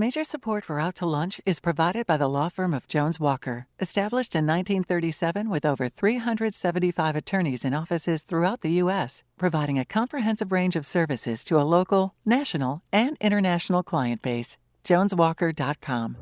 Major support for Out to Lunch is provided by the law firm of Jones Walker, established in 1937 with over 375 attorneys in offices throughout the U.S., providing a comprehensive range of services to a local, national, and international client base. JonesWalker.com.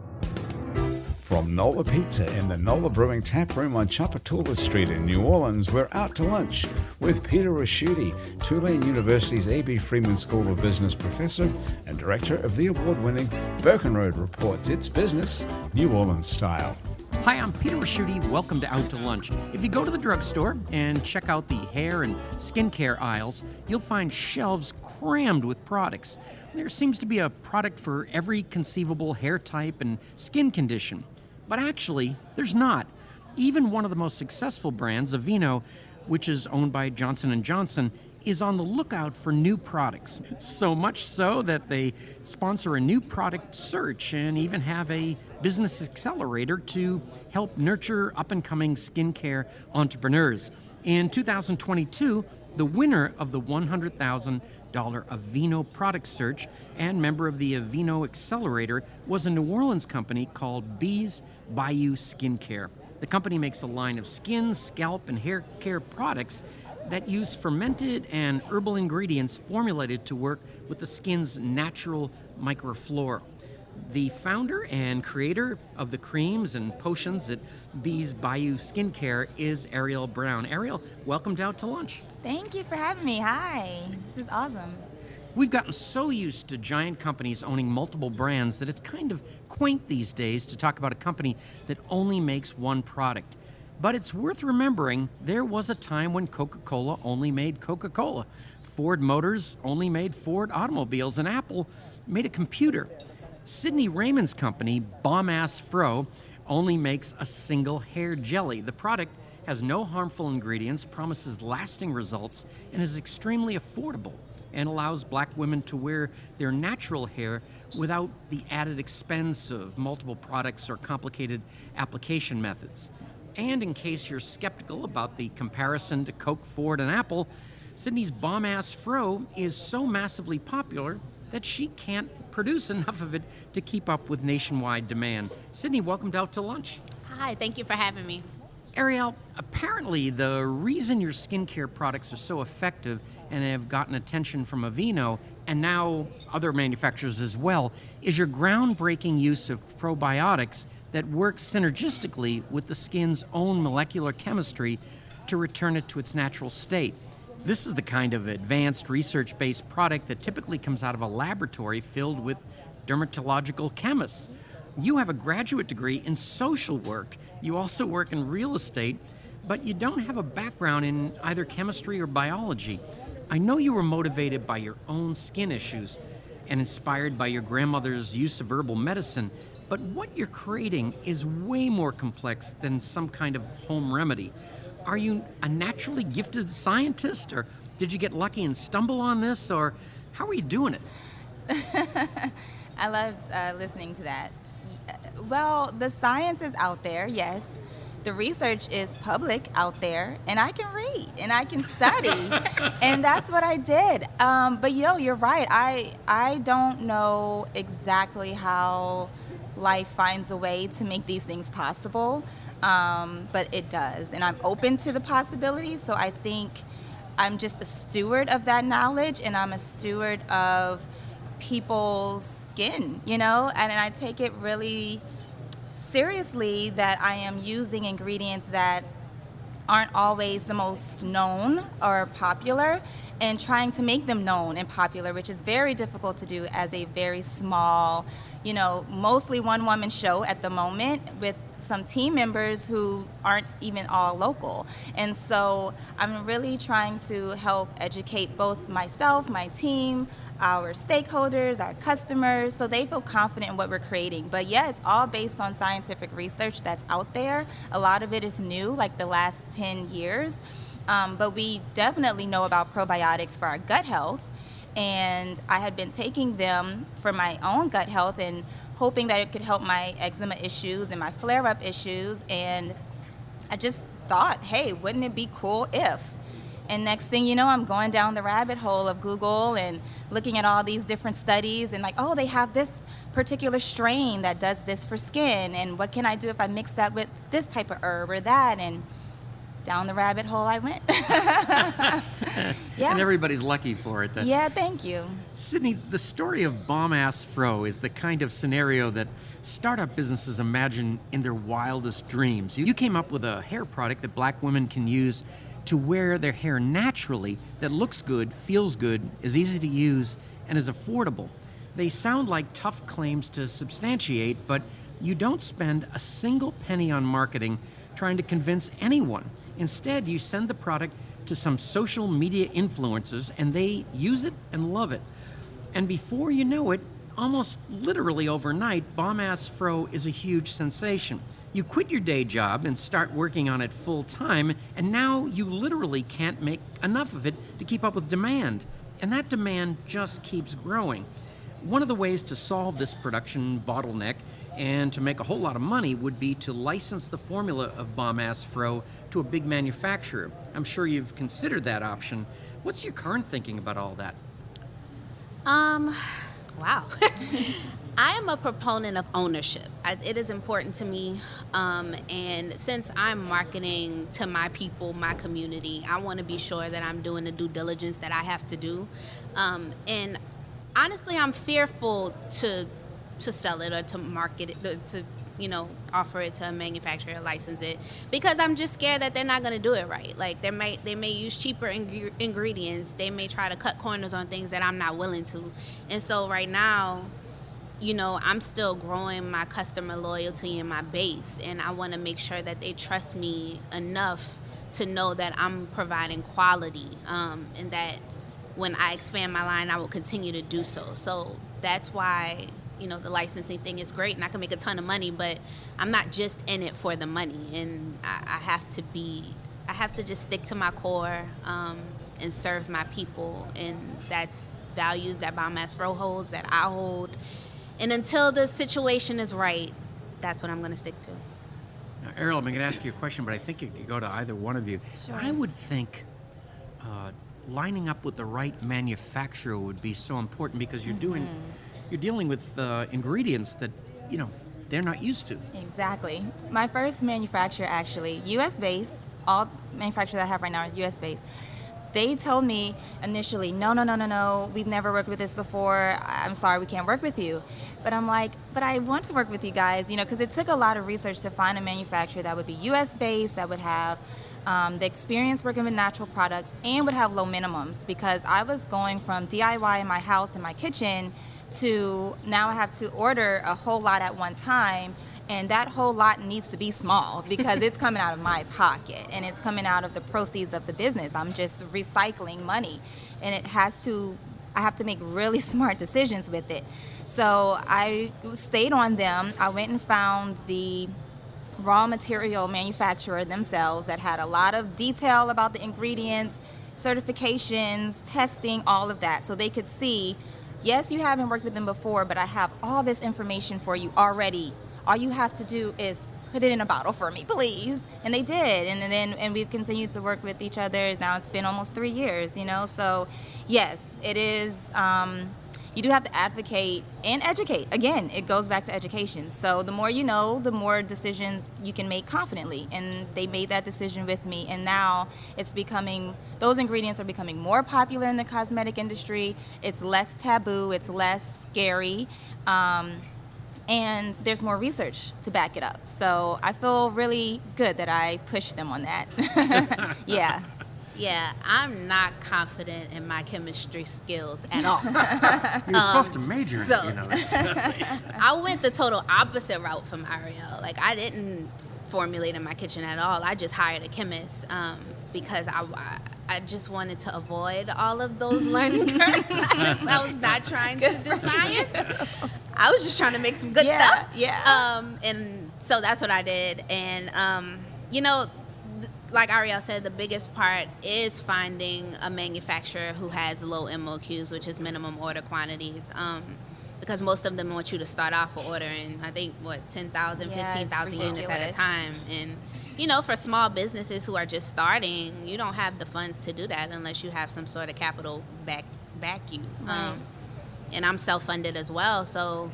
From Nola Pizza in the Nola Brewing Tap Room on Chapatula Street in New Orleans, we're out to lunch with Peter Raschuti, Tulane University's A.B. Freeman School of Business professor and director of the award-winning Birkenroad Reports. It's business, New Orleans style. Hi, I'm Peter Raschuti. Welcome to Out to Lunch. If you go to the drugstore and check out the hair and skincare aisles, you'll find shelves crammed with products. There seems to be a product for every conceivable hair type and skin condition. But actually, there's not. Even one of the most successful brands, Aveeno, which is owned by Johnson & Johnson, is on the lookout for new products. So much so that they sponsor a new product search and even have a business accelerator to help nurture up-and-coming skincare entrepreneurs. In 2022, the winner of the $100,000 Aveeno product search and member of the Aveeno Accelerator was a New Orleans company called Ass Bayou Skincare. The company makes a line of skin, scalp, and hair care products that use fermented and herbal ingredients formulated to work with the skin's natural microflora. The founder and creator of the creams and potions at Ass Bayou Skincare is Arielle Brown. Arielle, welcome to Out to Lunch. Thank you for having me. Hi. This is awesome. We've gotten so used to giant companies owning multiple brands that it's kind of quaint these days to talk about a company that only makes one product. But it's worth remembering there was a time when Coca Cola only made Coca Cola. Ford Motors only made Ford automobiles, and Apple made a computer. Sydni Raymond's company, Ass Fro, only makes a single hair jelly. The product has no harmful ingredients, promises lasting results, and is extremely affordable, and allows black women to wear their natural hair without the added expense of multiple products or complicated application methods. And in case you're skeptical about the comparison to Coke, Ford, and Apple, Sydney's Ass Fro is so massively popular that she can't produce enough of it to keep up with nationwide demand. Sydney, welcome to Out to Lunch. Hi, thank you for having me. Arielle, apparently the reason your skincare products are so effective and have gotten attention from Aveeno and now other manufacturers as well is your groundbreaking use of probiotics that work synergistically with the skin's own molecular chemistry to return it to its natural state. This is the kind of advanced research-based product that typically comes out of a laboratory filled with dermatological chemists. You have a graduate degree in social work. You also work in real estate, but you don't have a background in either chemistry or biology. I know you were motivated by your own skin issues and inspired by your grandmother's use of herbal medicine, but what you're creating is way more complex than some kind of home remedy. Are you a naturally gifted scientist, or did you get lucky and stumble on this, or how are you doing it? I loved listening to that. Well, the science is out there, yes. The research is public out there, and I can read and I can study, and that's what I did. But you're right. I don't know exactly how life finds a way to make these things possible, but it does, and I'm open to the possibilities. So I think I'm just a steward of that knowledge, and I'm a steward of people's skin, and I take it really seriously that I am using ingredients that aren't always the most known or popular and trying to make them known and popular, which is very difficult to do as a very small, mostly one-woman show at the moment with some team members who aren't even all local. And so I'm really trying to help educate both myself, my team, our stakeholders, our customers, so they feel confident in what we're creating. But yeah, it's all based on scientific research that's out there. A lot of it is new, like the last 10 years. But we definitely know about probiotics for our gut health. And I had been taking them for my own gut health and hoping that it could help my eczema issues and my flare-up issues. And I just thought, hey, wouldn't it be cool if? And next thing you know, I'm going down the rabbit hole of Google and looking at all these different studies and like, oh, they have this particular strain that does this for skin, and what can I do if I mix that with this type of herb or that, and down the rabbit hole I went. Yeah. And everybody's lucky for it. Yeah, thank you. Sydney, the story of Bomb Ass Fro is the kind of scenario that startup businesses imagine in their wildest dreams. You came up with a hair product that black women can use to wear their hair naturally, that looks good, feels good, is easy to use, and is affordable. They sound like tough claims to substantiate, but you don't spend a single penny on marketing trying to convince anyone. Instead, you send the product to some social media influencers, and they use it and love it. And before you know it, almost literally overnight, Bomb Ass Fro is a huge sensation. You quit your day job and start working on it full time, and now you literally can't make enough of it to keep up with demand. And that demand just keeps growing. One of the ways to solve this production bottleneck and to make a whole lot of money would be to license the formula of Bomb Ass Fro to a big manufacturer. I'm sure you've considered that option. What's your current thinking about all that? Wow. I am a proponent of ownership. It is important to me. And since I'm marketing to my people, my community, I want to be sure that I'm doing the due diligence that I have to do. And honestly, I'm fearful to sell it or to market it, to offer it to a manufacturer, license it, because I'm just scared that they're not going to do it right. Like they may use cheaper ingredients. They may try to cut corners on things that I'm not willing to. And so right now, I'm still growing my customer loyalty and my base, and I want to make sure that they trust me enough to know that I'm providing quality, and that when I expand my line, I will continue to do so. So that's why the licensing thing is great, and I can make a ton of money, but I'm not just in it for the money, and I have to just stick to my core and serve my people, and that's values that Bomb Ass Fro holds, that I hold, and until the situation is right, that's what I'm going to stick to. Now, Arielle, I'm going to ask you a question, but I think it could go to either one of you. Sure. I would think lining up with the right manufacturer would be so important, because you're dealing with ingredients that, they're not used to. Exactly. My first manufacturer, actually, U.S.-based, all manufacturers I have right now are U.S.-based. They told me initially, no, we've never worked with this before. I'm sorry, we can't work with you. But I'm like, but I want to work with you guys, because it took a lot of research to find a manufacturer that would be U.S.-based, that would have the experience working with natural products, and would have low minimums, because I was going from DIY in my house, in my kitchen, to now I have to order a whole lot at one time, and that whole lot needs to be small because it's coming out of my pocket and it's coming out of the proceeds of the business. I'm just recycling money, and I have to make really smart decisions with it. So I stayed on them. I went and found the raw material manufacturer themselves that had a lot of detail about the ingredients, certifications, testing, all of that, so they could see, yes, you haven't worked with them before, but I have all this information for you already. All you have to do is put it in a bottle for me, please. And they did. And we've continued to work with each other. Now it's been almost 3 years, So, yes, it is. You do have to advocate and educate. Again, it goes back to education. So the more you know, the more decisions you can make confidently. And they made that decision with me. And now those ingredients are becoming more popular in the cosmetic industry. It's less taboo. It's less scary. And there's more research to back it up. So I feel really good that I pushed them on that. Yeah. Yeah, I'm not confident in my chemistry skills at all. You're supposed to major in it, I went the total opposite route from Arielle. Like, I didn't formulate in my kitchen at all. I just hired a chemist because I just wanted to avoid all of those learning curves. I was not trying to do science. I was just trying to make some good stuff. Yeah. And so that's what I did. And, like Arielle said, the biggest part is finding a manufacturer who has low MOQs, which is minimum order quantities, because most of them want you to start off with ordering, I think, 10,000, 15,000 units at a time. And, for small businesses who are just starting, you don't have the funds to do that unless you have some sort of capital back you. Right. And I'm self-funded as well, so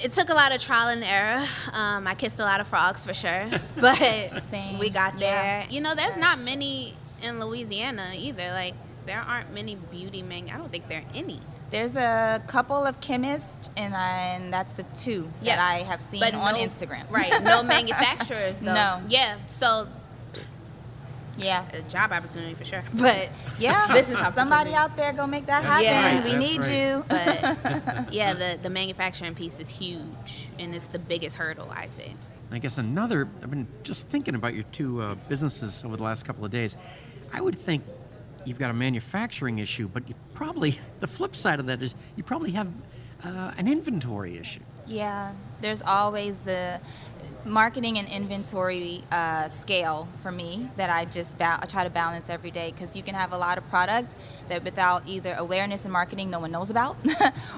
It took a lot of trial and error. I kissed a lot of frogs for sure, but Same. we got there. Yeah. There's not many in Louisiana either. Like, there aren't many beauty I don't think there are any. There's a couple of chemists, and that's the two that I have seen on Instagram. Right, no manufacturers though. No. Yeah, so yeah, a job opportunity for sure. But yeah, business opportunity. Somebody out there go make that happen. Yeah. We need you. But yeah, the manufacturing piece is huge, and it's the biggest hurdle, I'd say. I guess I've been just thinking about your two businesses over the last couple of days. I would think you've got a manufacturing issue, but the flip side of that is you probably have an inventory issue. Yeah, there's always the marketing and inventory scale for me that I try to balance every day, because you can have a lot of product that without either awareness and marketing no one knows about,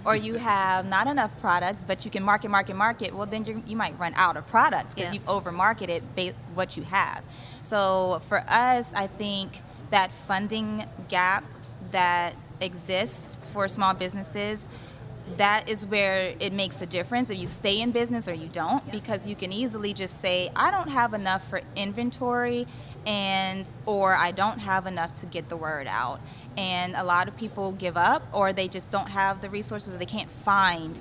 or you have not enough product but you can market. Well, then you might run out of product because you've over marketed what you have. So for us, I think that funding gap that exists for small businesses, that is where it makes a difference if you stay in business or you don't, because you can easily just say, I don't have enough for inventory, or I don't have enough to get the word out. And a lot of people give up, or they just don't have the resources, or they can't find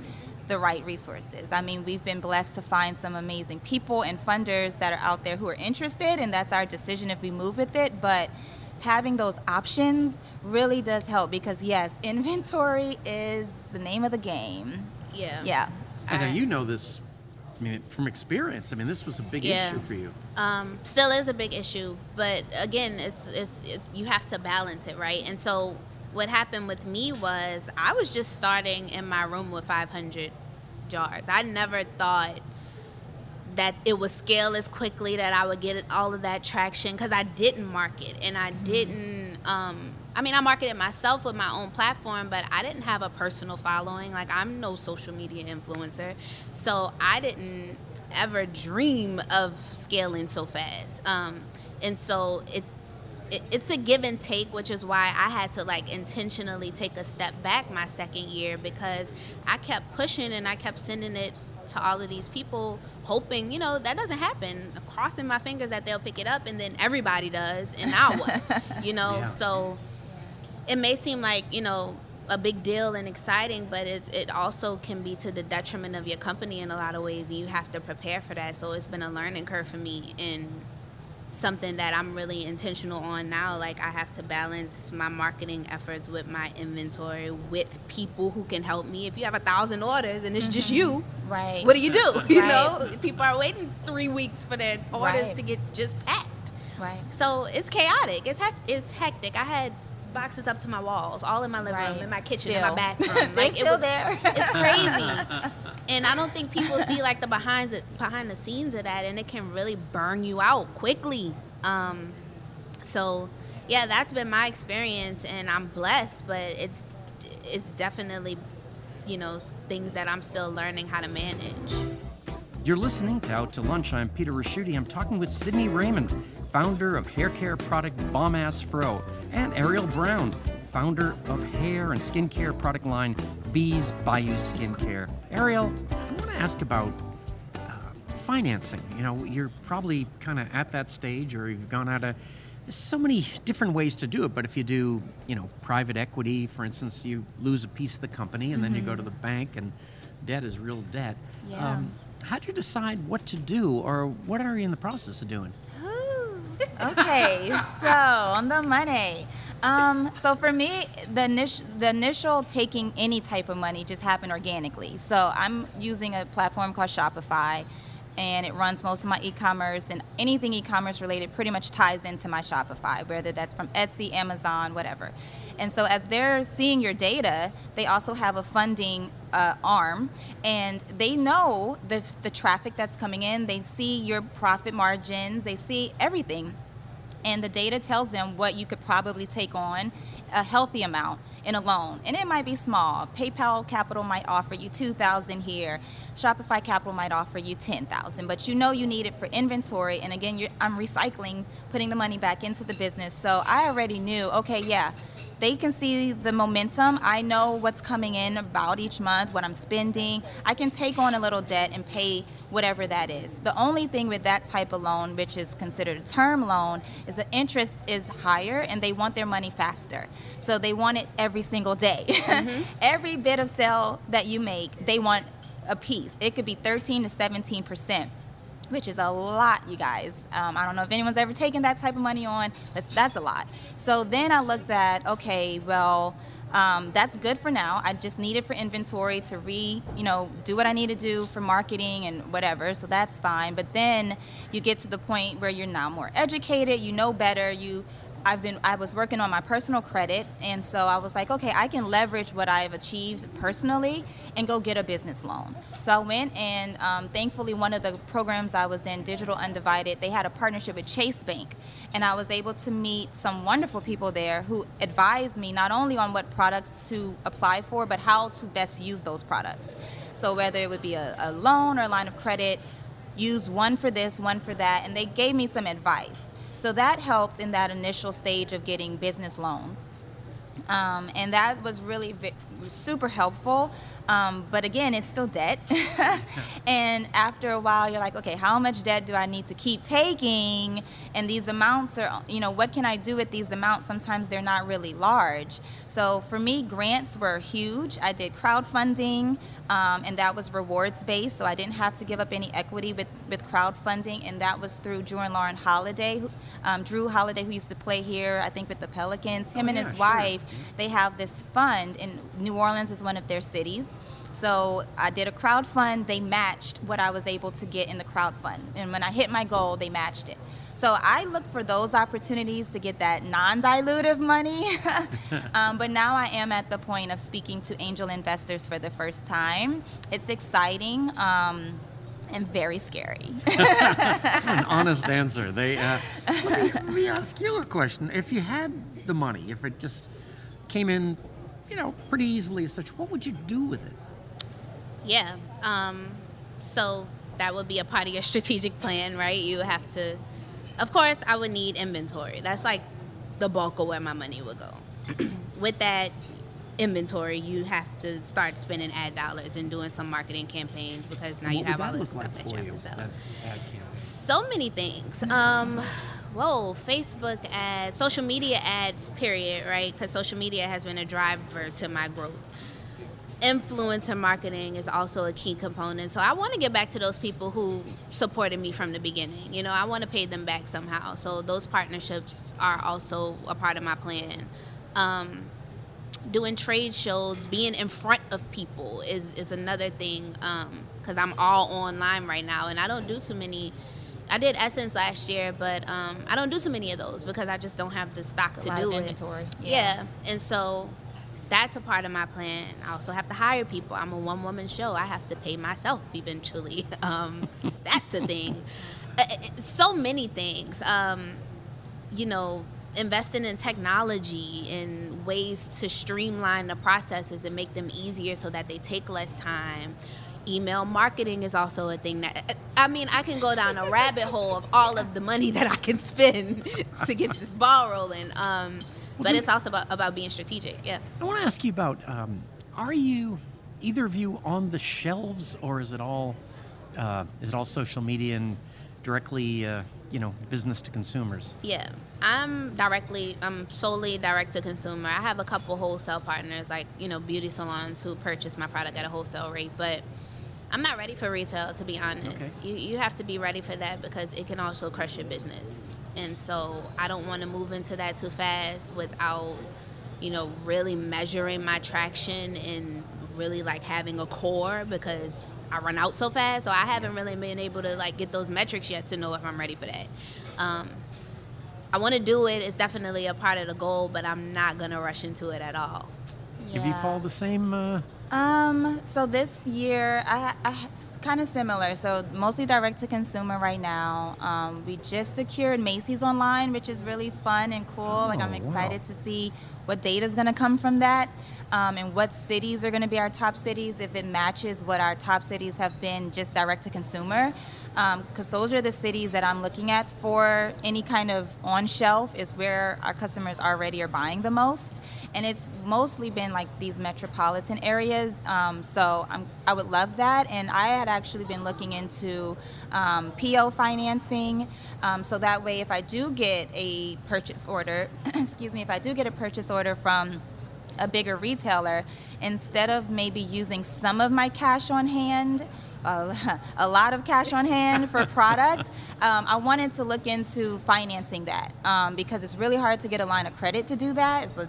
the right resources. I mean, we've been blessed to find some amazing people and funders that are out there who are interested, and that's our decision if we move with it. But having those options really does help, because yes, inventory is the name of the game. Yeah. And now you know this, from experience. This was a big issue for you. Still is a big issue, but again, it's you have to balance it, right? And so what happened with me was I was just starting in my room with 500 jars. I never thought that it would scale as quickly, that I would get all of that traction, because I didn't market, and I didn't I marketed myself with my own platform, but I didn't have a personal following. Like, I'm no social media influencer, so I didn't ever dream of scaling so fast. And so it's a give and take, which is why I had to intentionally take a step back my second year, because I kept pushing and I kept sending it to all of these people, hoping, that doesn't happen, crossing my fingers that they'll pick it up, and then everybody does, and now what? Yeah. So it may seem like, a big deal and exciting, but it also can be to the detriment of your company in a lot of ways, and you have to prepare for that. So it's been a learning curve for me, and something that I'm really intentional on now. Like, I have to balance my marketing efforts with my inventory, with people who can help me. If you have 1,000 orders and it's just you, right? What do? You know, people are waiting 3 weeks for their orders to get just packed. Right. So it's chaotic. It's hectic. I had boxes up to my walls, all in my living room, in my kitchen, in my bathroom. They're still there. It's crazy. And I don't think people see the behind the scenes of that, and it can really burn you out quickly. So yeah, that's been my experience, and I'm blessed, but it's definitely, things that I'm still learning how to manage. You're listening to Out to Lunch. I'm Peter Raschuti. I'm talking with Sydni Raymond, founder of hair care product Bomb Ass Fro, and Arielle Brown, founder of hair and skincare product line Ass Bayou Skincare. Arielle, I want to ask about financing. You're probably kind of at that stage, or you've gone out of. There's so many different ways to do it, but if you do, private equity, for instance, you lose a piece of the company, and then you go to the bank, and debt is real debt. Yeah. How'd you decide what to do, or what are you in the process of doing? Okay, so on the money. So for me, the initial taking any type of money just happened organically. So I'm using a platform called Shopify, and it runs most of my e-commerce, and anything e-commerce related pretty much ties into my Shopify, whether that's from Etsy, Amazon, whatever. And so as they're seeing your data, they also have a funding arm, and they know the traffic that's coming in. They see your profit margins. They see everything. And the data tells them what you could probably take on, a healthy amount. in a loan, and it might be small. PayPal Capital might offer you $2,000 here. Shopify Capital might offer you $10,000, but you know you need it for inventory. And again, I'm recycling, putting the money back into the business. So I already knew, okay, yeah, they can see the momentum. I know what's coming in about each month, what I'm spending. I can take on a little debt and pay whatever that is. The only thing with that type of loan, which is considered a term loan, is the interest is higher and they want their money faster. So they want it every single day. Every bit of sale that you make, they want a piece. It could be 13 to 17%, which is a lot, you guys. I don't know if anyone's ever taken that type of money on. That's a lot. So then I looked at, okay, well, that's good for now. I just need it for inventory to do what I need to do for marketing and whatever. So that's fine. But then you get to the point where you're now more educated, you know better, I was working on my personal credit, and so I was like, okay, I can leverage what I've achieved personally and go get a business loan. So I went, and thankfully one of the programs I was in, Digital Undivided, they had a partnership with Chase Bank, and I was able to meet some wonderful people there who advised me not only on what products to apply for, but how to best use those products. So whether it would be a loan or a line of credit, use one for this, one for that, and they gave me some advice. So that helped in that initial stage of getting business loans. And that was really super helpful. But again, it's still debt. And after a while, you're like, okay, how much debt do I need to keep taking? And these amounts are, what can I do with these amounts? Sometimes they're not really large. So for me, grants were huge. I did crowdfunding, and that was rewards based. So I didn't have to give up any equity with crowdfunding. And that was through Drew and Lauren Holiday, Drew Holiday, who used to play here, I think with the Pelicans. Him and his wife, they have this fund, and New Orleans is one of their cities. So I did a crowdfund. They matched what I was able to get in the crowdfund. And when I hit my goal, they matched it. So I look for those opportunities to get that non-dilutive money. But now I am at the point of speaking to angel investors for the first time. It's exciting and very scary. An honest answer. Let me ask you a question. If you had the money, if it just came in, pretty easily as such, what would you do with it? Yeah. So that would be a part of your strategic plan, right? You have to, of course, I would need inventory. That's like the bulk of where my money would go. With that inventory, you have to start spending ad dollars and doing some marketing campaigns, because now you have all this stuff that you have to sell. So many things. Facebook ads, social media ads, period, right? Because social media has been a driver to my growth. Influencer marketing is also a key component. So I want to get back to those people who supported me from the beginning. I want to pay them back somehow. So those partnerships are also a part of my plan. Doing trade shows, being in front of people is another thing, because I'm all online right now, and I don't do too many. I did Essence last year, but I don't do too many of those because I just don't have the stock to do it. Inventory. Yeah, and so that's a part of my plan. I also have to hire people. I'm a one-woman show. I have to pay myself eventually. That's a thing. So many things. Investing in technology and ways to streamline the processes and make them easier so that they take less time. Email marketing is also a thing that, I can go down a rabbit hole of all of the money that I can spend to get this ball rolling. But it's also about being strategic, yeah. I want to ask you about, are you, either of you, on the shelves, or is it all social media and directly, business to consumers? Yeah, I'm solely direct to consumer. I have a couple wholesale partners, like, beauty salons who purchase my product at a wholesale rate, but I'm not ready for retail, to be honest. Okay. You have to be ready for that, because it can also crush your business. And so I don't want to move into that too fast without, really measuring my traction and really like having a core, because I run out so fast. So I haven't really been able to like get those metrics yet to know if I'm ready for that. I want to do it. It's definitely a part of the goal, but I'm not going to rush into it at all. Yeah. If you follow the same So this year, I kind of similar. So mostly direct to consumer right now. We just secured Macy's online, which is really fun and cool. Like I'm excited to see what data is going to come from that, and what cities are going to be our top cities if it matches what our top cities have been just direct to consumer. Because those are the cities that I'm looking at for any kind of on shelf is where our customers already are buying the most. And it's mostly been like these metropolitan areas. So I would love that. And I had actually been looking into PO financing. So that way, if I do get a purchase order, if I do get a purchase order from a bigger retailer, instead of maybe using some of my cash on hand, a lot of cash on hand for product, I wanted to look into financing that because it's really hard to get a line of credit to do that. It's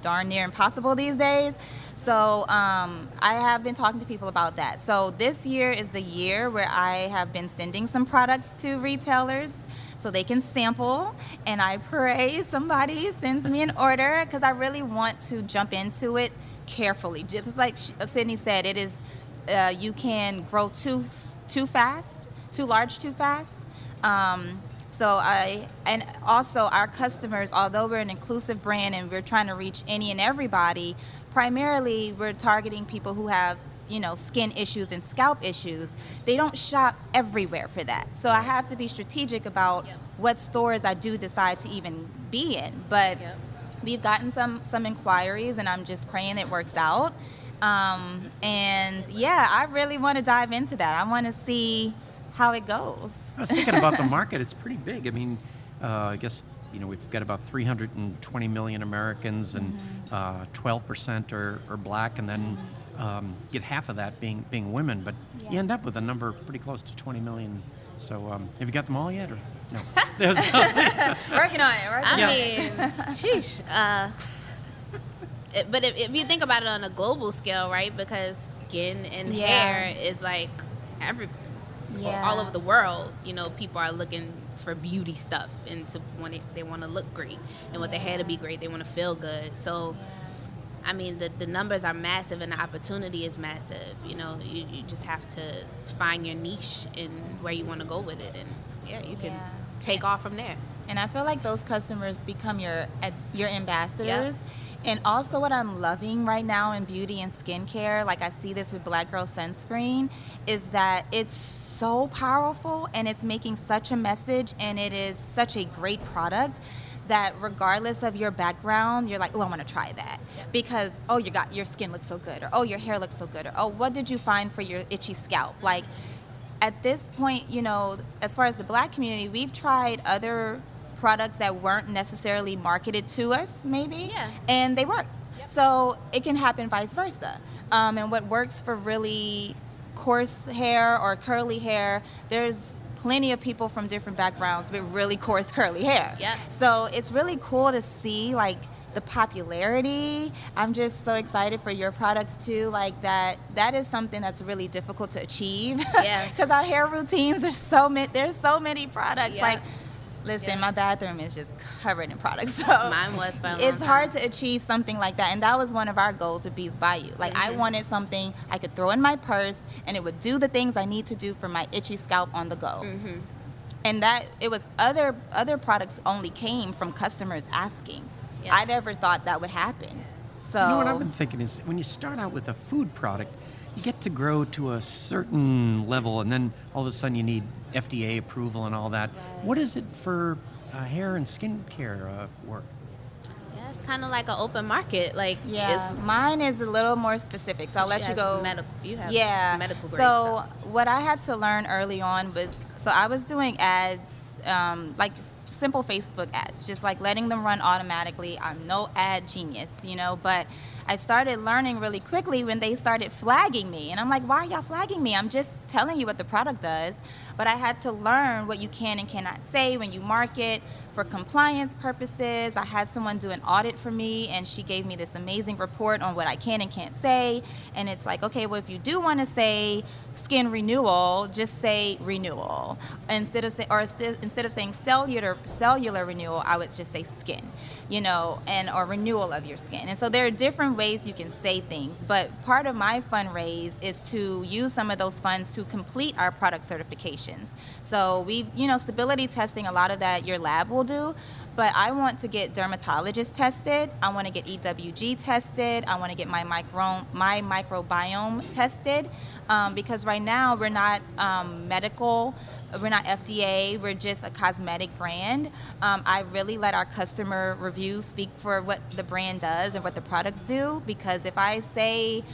darn near impossible these days. So I have been talking to people about that. So this year is the year where I have been sending some products to retailers so they can sample, and I pray somebody sends me an order because I really want to jump into it carefully. Just like Sydney said, it is you can grow too fast, too large too fast. And also our customers, although we're an inclusive brand and we're trying to reach any and everybody, primarily we're targeting people who have, skin issues and scalp issues. They don't shop everywhere for that. So I have to be strategic about what stores I do decide to even be in. But we've gotten some inquiries, and I'm just praying it works out. I really want to dive into that. I want to see how it goes. I was thinking about the market. It's pretty big. I mean, I guess, we've got about 320 million Americans, and 12% are black, and then get half of that being women. But you end up with a number pretty close to 20 million. So have you got them all yet? Or no? Working on it. I mean, sheesh. But if you think about it on a global scale, right? Because skin and hair is like all over the world. People are looking for beauty stuff, and they want to look great, and want their hair to be great. They want to feel good. So, I mean, the numbers are massive, and the opportunity is massive. You just have to find your niche and where you want to go with it, and you can take off from there. And I feel like those customers become your ambassadors. Yep. And also what I'm loving right now in beauty and skincare, like I see this with Black Girl Sunscreen, is that it's so powerful and it's making such a message, and it is such a great product that regardless of your background, you're like, oh, I want to try that. Yeah. Because, your skin looks so good, or your hair looks so good, or what did you find for your itchy scalp? Like at this point, as far as the Black community, we've tried other products that weren't necessarily marketed to us, maybe, and they work. Yep. So it can happen vice versa. And what works for really coarse hair or curly hair, there's plenty of people from different backgrounds with really coarse curly hair. Yep. So it's really cool to see the popularity. I'm just so excited for your products too. Like that is something that's really difficult to achieve. Yeah. Because our hair routines there's so many products. Yeah. Listen, my bathroom is just covered in products. So mine was for a long it's time. hard to achieve something like that. And that was one of our goals with Ass Bayou. I wanted something I could throw in my purse and it would do the things I need to do for my itchy scalp on the go. Mm-hmm. And that it was other products only came from customers asking. Yeah. I never thought that would happen. So what I've been thinking is when you start out with a food product, you get to grow to a certain level, and then all of a sudden you need FDA approval and all that. Right. What is it for hair and skincare work? Yeah, it's kind of like an open market. Mine is a little more specific, so I'll let you go. You have medical grade stuff. What I had to learn early on was, I was doing ads, simple Facebook ads, just letting them run automatically. I'm no ad genius, but I started learning really quickly when they started flagging me. And I'm like, why are y'all flagging me? I'm just telling you what the product does. But I had to learn what you can and cannot say when you market for compliance purposes. I had someone do an audit for me, and she gave me this amazing report on what I can and can't say. And it's like, okay, well, if you do want to say skin renewal, just say renewal. Instead of saying cellular renewal, I would just say skin, or renewal of your skin. And so there are different different ways you can say things, but part of my fundraise is to use some of those funds to complete our product certifications. So stability testing, a lot of that your lab will do, but I want to get dermatologist tested. I want to get EWG tested. I want to get my microbiome tested, because right now we're not medical. We're not FDA. We're just a cosmetic brand. I really let our customer reviews speak for what the brand does and what the products do, because if I say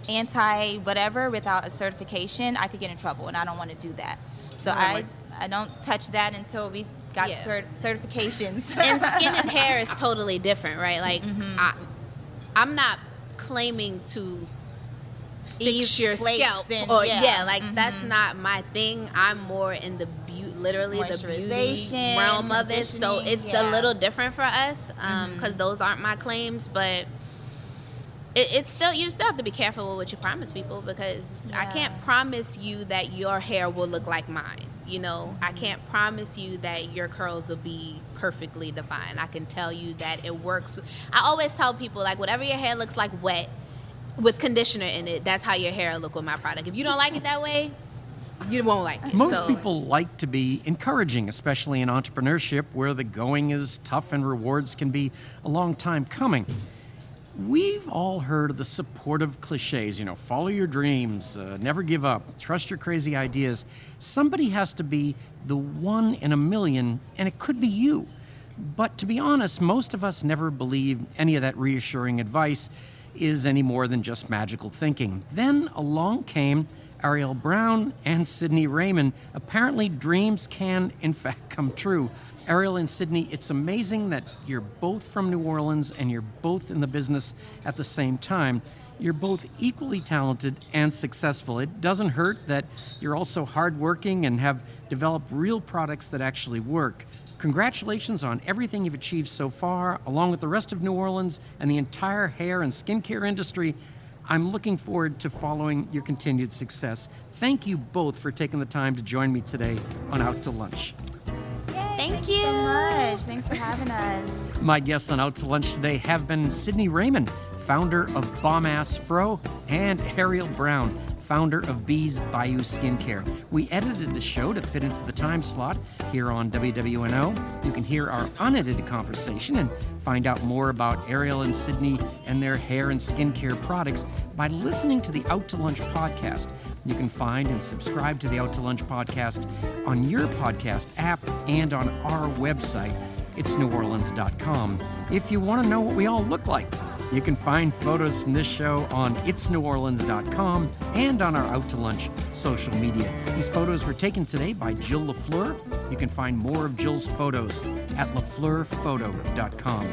anti-whatever without a certification, I could get in trouble, and I don't want to do that. So I don't touch that until we got certifications. And skin and hair is totally different, right? Like, I'm not claiming to fix your scalp. That's not my thing. I'm more in the literally the beauty realm of it. So it's a little different for us, because those aren't my claims. But it's still, you still have to be careful with what you promise people, because I can't promise you that your hair will look like mine. You know, I can't promise you that your curls will be perfectly defined. I can tell you that it works. I always tell people, like, whatever your hair looks like wet with conditioner in it, that's how your hair will look with my product. If you don't like it that way, you won't like it. Most people like to be encouraging, especially in entrepreneurship, where the going is tough and rewards can be a long time coming. We've all heard of the supportive cliches, follow your dreams, never give up, trust your crazy ideas. Somebody has to be the one in a million, and it could be you. But to be honest, most of us never believe any of that reassuring advice is any more than just magical thinking. Then along came Arielle Brown and Sydni Raymond. Apparently dreams can, in fact, come true. Arielle and Sydni, it's amazing that you're both from New Orleans and you're both in the business at the same time. You're both equally talented and successful. It doesn't hurt that you're also hardworking and have developed real products that actually work. Congratulations on everything you've achieved so far, along with the rest of New Orleans and the entire hair and skincare industry. I'm looking forward to following your continued success. Thank you both for taking the time to join me today on Out to Lunch. Thank you so much. Thanks for having us. My guests on Out to Lunch today have been Sydni Raymond, founder of Bomb Ass Fro, and Arielle Brown, founder of Ass Bayou Skincare. We edited the show to fit into the time slot here on WWNO. You can hear our unedited conversation and find out more about Arielle and Sydni and their hair and skincare products by listening to the Out to Lunch podcast. You can find and subscribe to the Out to Lunch podcast on your podcast app and on our website, itsneworleans.com. If you want to know what we all look like, you can find photos from this show on itsneworleans.com and on our Out to Lunch social media. These photos were taken today by Jill LaFleur. You can find more of Jill's photos at lafleurphoto.com.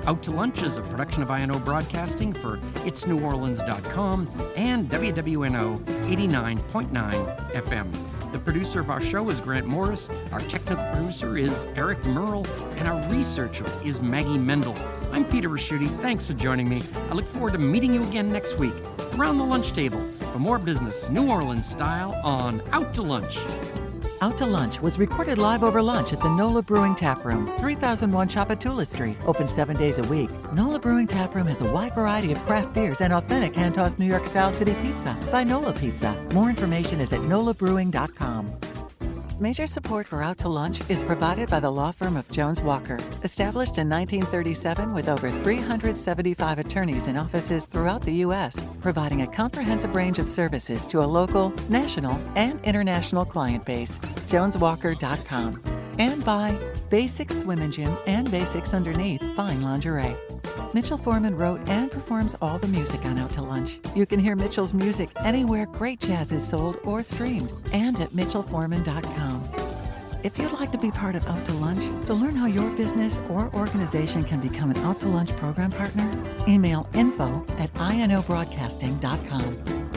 Out to Lunch is a production of INO Broadcasting for itsneworleans.com and WWNO 89.9 FM. The producer of our show is Grant Morris, our technical producer is Eric Merle, and our researcher is Maggie Mendel. I'm Peter Raschuti. Thanks for joining me. I look forward to meeting you again next week around the lunch table for more business New Orleans style on Out to Lunch. Out to Lunch was recorded live over lunch at the NOLA Brewing Tap Room, 3001 Chapatula Street, open 7 days a week. NOLA Brewing Tap Room has a wide variety of craft beers and authentic hand-tossed New York-style city pizza by NOLA Pizza. More information is at nolabrewing.com. Major support for Out to Lunch is provided by the law firm of Jones Walker, established in 1937 with over 375 attorneys in offices throughout the U.S., providing a comprehensive range of services to a local, national, and international client base. JonesWalker.com. And by Basics Swim and Gym and Basics Underneath Fine Lingerie. Mitchell Foreman wrote and performs all the music on Out to Lunch. You can hear Mitchell's music anywhere great jazz is sold or streamed, and at mitchellforeman.com. If you'd like to be part of Out to Lunch, to learn how your business or organization can become an Out to Lunch program partner, email info@inobroadcasting.com.